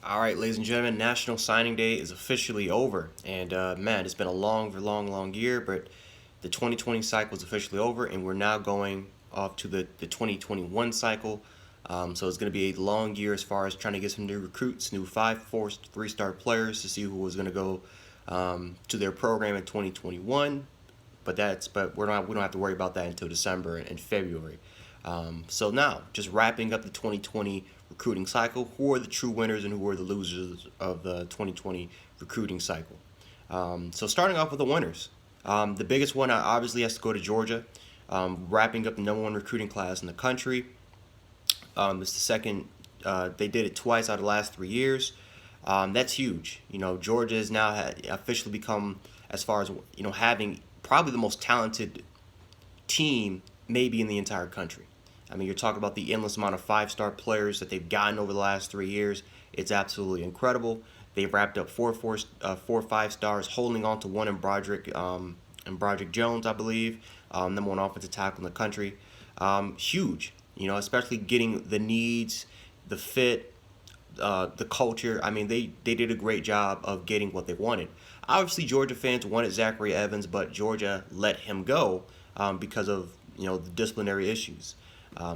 All right, ladies and gentlemen, National Signing Day is officially over. And man, it's been a long year, but the 2020 cycle is officially over, and we're now going off to the 2021 cycle. So it's going to be a long year as far as trying to get some new recruits, new 5, 4, 3-star players to see who was going to go to their program in 2021. But we don't have to worry about that until December and February. So now, just wrapping up the 2020 recruiting cycle, who are the true winners and who are the losers of the 2020 recruiting cycle? So starting off with the winners, the biggest one obviously has to go to Georgia, wrapping up the number one recruiting class in the country. It's the second. They did it twice out of the last 3 years. That's huge. Georgia has now officially become, as far as having probably the most talented team maybe in the entire country. I mean, you're talking about the endless amount of 5-star players that they've gotten over the last 3 years. It's absolutely incredible. They've wrapped up four 5 stars, holding on to one in Broderick Jones, I believe, number one offensive tackle in the country. Huge, especially getting the needs, the fit, the culture. I mean, they did a great job of getting what they wanted. Obviously, Georgia fans wanted Zachary Evans, but Georgia let him go because of the disciplinary issues.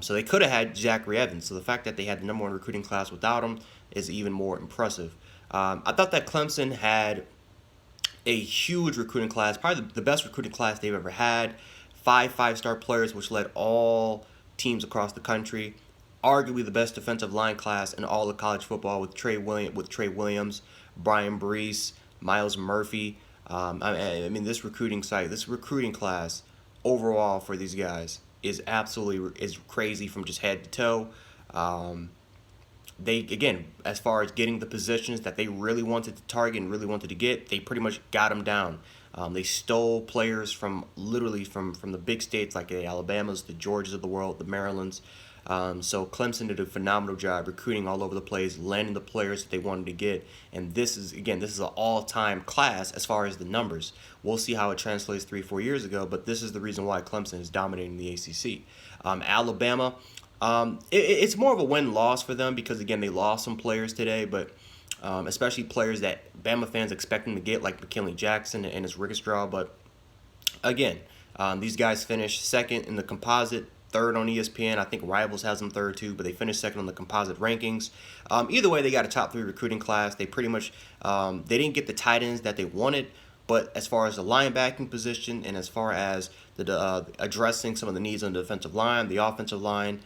So they could have had Zachary Evans. So the fact that they had the number one recruiting class without him is even more impressive. I thought that Clemson had a huge recruiting class, probably the best recruiting class they've ever had. 5 5-star players, which led all teams across the country. Arguably the best defensive line class in all of college football with Trey Williams, Brian Brees, Miles Murphy. I mean, this recruiting class overall for these guys is crazy from just head to toe. Um, they again, as far as getting the positions that they really wanted to target and really wanted to get, they pretty much got them down. They stole players from literally from the big states like the Alabamas, the Georgias of the world, the Marylands. So Clemson did a phenomenal job recruiting all over the place, landing the players that they wanted to get. And this is an all-time class as far as the numbers. We'll see how it translates 3 4 years ago, but this is the reason why Clemson is dominating the ACC. Alabama, it's more of a win-loss for them because again they lost some players today, but especially players that Bama fans expect them to get, like McKinley Jackson and his Rickestraw. But again, these guys finished second in the composite, third on ESPN. I think Rivals has them third too, but they finished second on the composite rankings. Either way, they got a top 3 recruiting class. They pretty much they didn't get the tight ends that they wanted, but as far as the linebacking position and as far as the addressing some of the needs on the defensive line, the offensive line,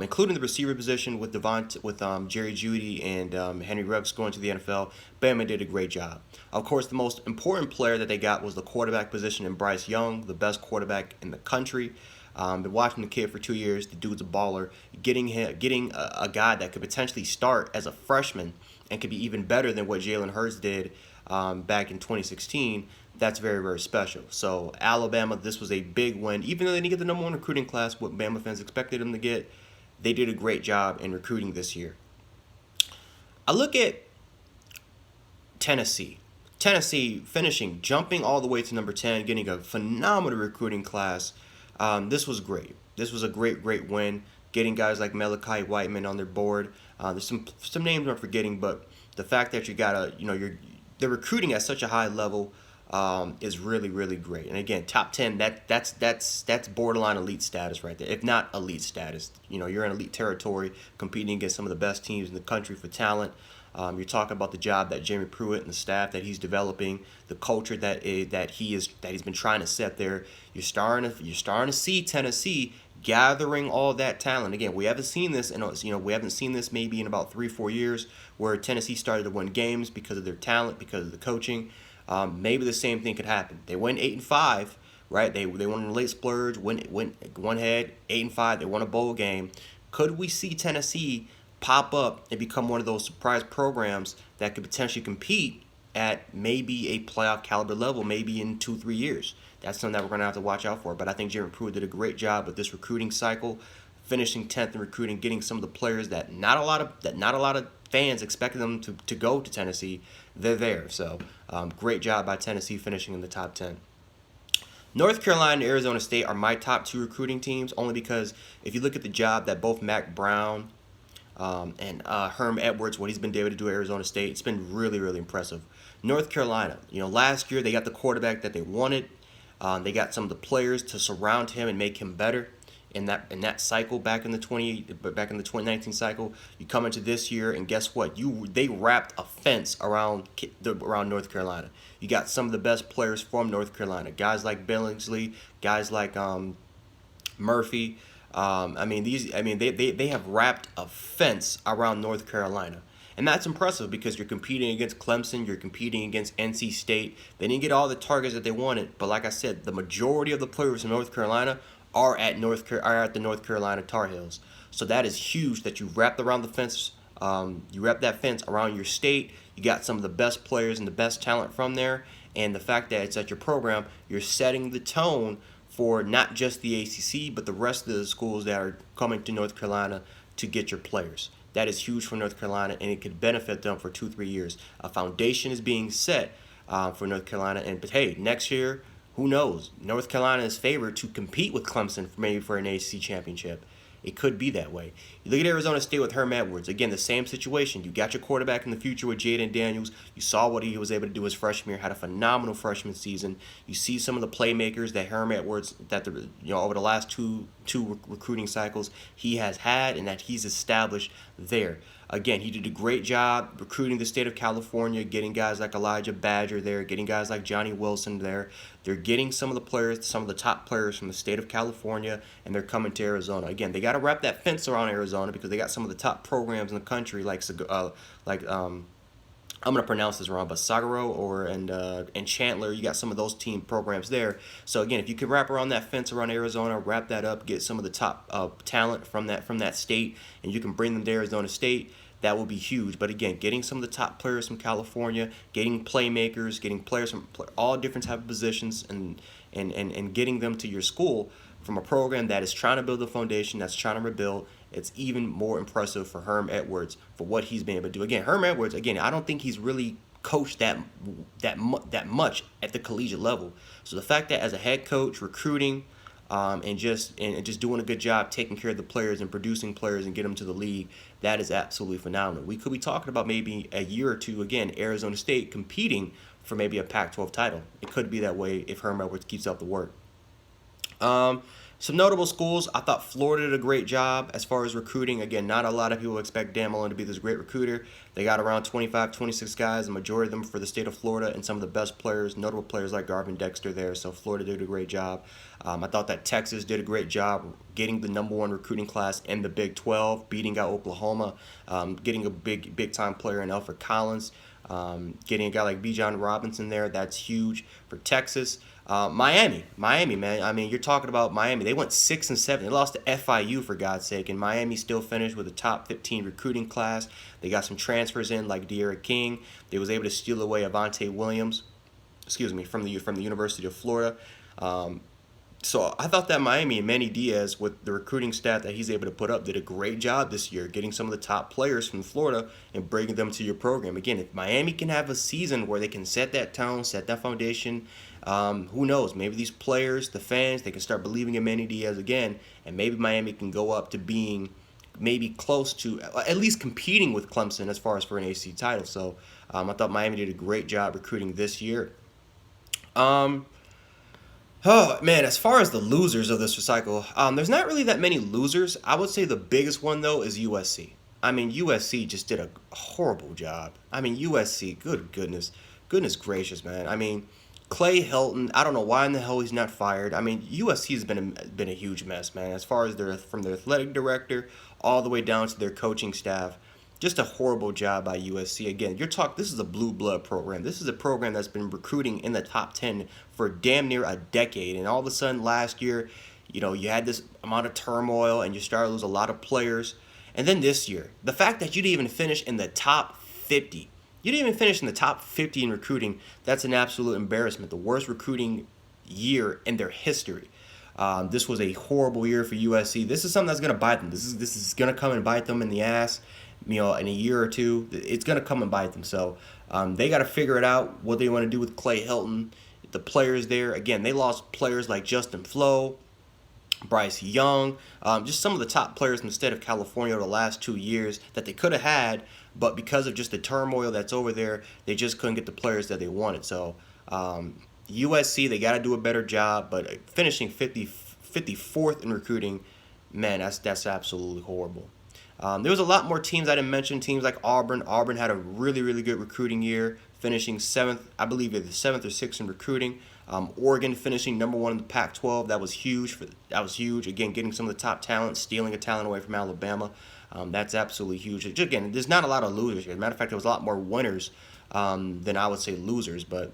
including the receiver position with Jerry Jeudy and Henry Ruggs going to the NFL, Bama did a great job. Of course, the most important player that they got was the quarterback position in Bryce Young, the best quarterback in the country. Been watching the kid for 2 years. The dude's a baller. Getting a guy that could potentially start as a freshman and could be even better than what Jalen Hurts did back in 2016. That's very, very special. So Alabama, this was a big win. Even though they didn't get the number one recruiting class, what Bama fans expected them to get, they did a great job in recruiting this year. I look at Tennessee. Tennessee finishing, jumping all the way to number 10, getting a phenomenal recruiting class. This was great. This was a great win. Getting guys like Malachi Whiteman on their board. There's some names I'm forgetting, but the fact that you got they're recruiting at such a high level is really great. And again, top 10, that's borderline elite status right there, if not elite status. You're in elite territory, competing against some of the best teams in the country for talent. You're talking about the job that Jimmy Pruitt and the staff that he's developing, the culture that he's been trying to set there. You're starting to see Tennessee gathering all that talent. Again, we haven't seen this maybe in about 3 4 years where Tennessee started to win games because of their talent, because of the coaching. Maybe the same thing could happen. They went 8-5, right? They won a late splurge, went ahead 8-5. They won a bowl game. Could we see Tennessee pop up and become one of those surprise programs that could potentially compete at maybe a playoff caliber level, maybe in 2 3 years? That's something that we're going to have to watch out for. But I think Jimmy Pruitt did a great job with this recruiting cycle, finishing 10th in recruiting, getting some of the players that not a lot of fans expected them to go to Tennessee. They're there. So great job by Tennessee finishing in the top 10. North Carolina and Arizona State are my top 2 recruiting teams, only because if you look at the job that both Mac Brown and Herm Edwards, what he's been able to do at Arizona State, it's been really, really impressive. North Carolina, last year they got the quarterback that they wanted. They got some of the players to surround him and make him better. In that cycle back in the 2019 cycle, you come into this year and guess what? They wrapped a fence around North Carolina. You got some of the best players from North Carolina, guys like Billingsley, guys like Murphy. They have wrapped a fence around North Carolina. And that's impressive because you're competing against Clemson, you're competing against NC State. They didn't get all the targets that they wanted, but like I said, the majority of the players from North Carolina are at the North Carolina Tar Heels. So that is huge that you wrapped around the fence. You wrap that fence around your state. You got some of the best players and the best talent from there. And the fact that it's at your program, you're setting the tone for not just the ACC, but the rest of the schools that are coming to North Carolina to get your players. That is huge for North Carolina, and it could benefit them for 2-3 years. A foundation is being set for North Carolina, but hey, next year, who knows? North Carolina is favored to compete with Clemson maybe for an ACC championship. It could be that way. You look at Arizona State with Herm Edwards. Again, the same situation. You got your quarterback in the future with Jaden Daniels. You saw what he was able to do his freshman year. Had a phenomenal freshman season. You see some of the playmakers that Herm Edwards, over the last two recruiting cycles he has had and that he's established there. Again, he did a great job recruiting the state of California, getting guys like Elijah Badger there, getting guys like Johnny Wilson there. They're getting some of the top players from the state of California, and they're coming to Arizona. Again, they got to wrap that fence around Arizona because they got some of the top programs in the country, I'm gonna pronounce this wrong, but Sagaro and Chandler, you got some of those team programs there. So again, if you can wrap around that fence around Arizona, wrap that up, get some of the top talent from that state, and you can bring them to Arizona State, that will be huge. But again, getting some of the top players from California, getting playmakers, getting players from all different type of positions, and getting them to your school from a program that is trying to build a foundation, that's trying to rebuild. It's even more impressive for Herm Edwards for what he's been able to do. Again, Herm Edwards, I don't think he's really coached that much at the collegiate level. So the fact that as a head coach, recruiting, and just doing a good job taking care of the players and producing players and get them to the league, that is absolutely phenomenal. We could be talking about maybe a year or two, again, Arizona State competing for maybe a Pac-12 title. It could be that way if Herm Edwards keeps up the work. Some notable schools, I thought Florida did a great job as far as recruiting. Again, not a lot of people expect Dan Mullen to be this great recruiter. They got around 25, 26 guys, the majority of them for the state of Florida, and some of the best players, notable players like Garvin Dexter there. So Florida did a great job. I thought that Texas did a great job getting the number one recruiting class in the Big 12, beating out Oklahoma, getting a big-time player in Alfred Collins, getting a guy like Bijan Robinson there. That's huge for Texas. Miami, man. I mean, you're talking about Miami. They went 6-7. They lost to FIU for God's sake, and Miami still finished with a top 15 recruiting class. They got some transfers in like De'Ara King. They was able to steal away Avante Williams, from the University of Florida. So I thought that Miami and Manny Diaz, with the recruiting staff that he's able to put up, did a great job this year, getting some of the top players from Florida and bringing them to your program. Again, if Miami can have a season where they can set that tone, set that foundation, who knows? Maybe these players, the fans, they can start believing in Manny Diaz again, and maybe Miami can go up to being maybe close to at least competing with Clemson as far as for an ACC title. So I thought Miami did a great job recruiting this year. Oh, man, as far as the losers of this cycle, there's not really that many losers. I would say the biggest one, though, is USC. I mean, USC just did a horrible job. I mean, USC, goodness gracious, man. I mean, Clay Helton, I don't know why in the hell he's not fired. I mean, USC has been a huge mess, man, as far as from their athletic director all the way down to their coaching staff. Just a horrible job by USC. Again, this is a blue blood program. This is a program that's been recruiting in the top 10 for damn near a decade. And all of a sudden last year, you had this amount of turmoil and you started to lose a lot of players. And then this year, the fact that you didn't even finish in the top 50. You didn't even finish in the top 50 in recruiting. That's an absolute embarrassment. The worst recruiting year in their history. This was a horrible year for USC. This is something that's going to bite them. This is going to come and bite them in the ass. In a year or two, it's going to come and bite them. So they got to figure it out, what they want to do with Clay Helton, the players there. Again, they lost players like Justin Flo, Bryce Young, just some of the top players in the state of California over the last 2 years that they could have had, but because of just the turmoil that's over there, they just couldn't get the players that they wanted. So USC, they got to do a better job, but finishing 54th in recruiting, man, that's absolutely horrible. There was a lot more teams I didn't mention. Teams like Auburn. Auburn had a really, really good recruiting year, finishing seventh, I believe, either seventh or sixth in recruiting. Oregon finishing #1 in the Pac-12. That was huge. That was huge. Again, getting some of the top talent, stealing a talent away from Alabama. That's absolutely huge. Again, there's not a lot of losers here. As a matter of fact, there was a lot more winners than I would say losers. But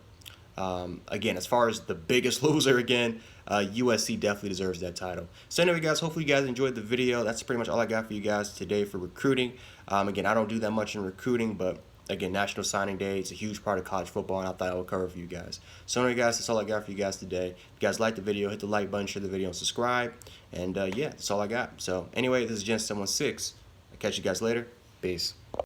again, as far as the biggest loser, again, USC definitely deserves that title. So anyway, guys, hopefully you guys enjoyed the video. That's pretty much all I got for you guys today for recruiting. Again, I don't do that much in recruiting, but again, National Signing Day, it's a huge part of college football, and I thought I would cover for you guys. So anyway, guys, that's all I got for you guys today. If you guys liked the video, hit the like button, share the video, and subscribe. And yeah, that's all I got. So anyway, this is Gen 716. I'll catch you guys later. Peace.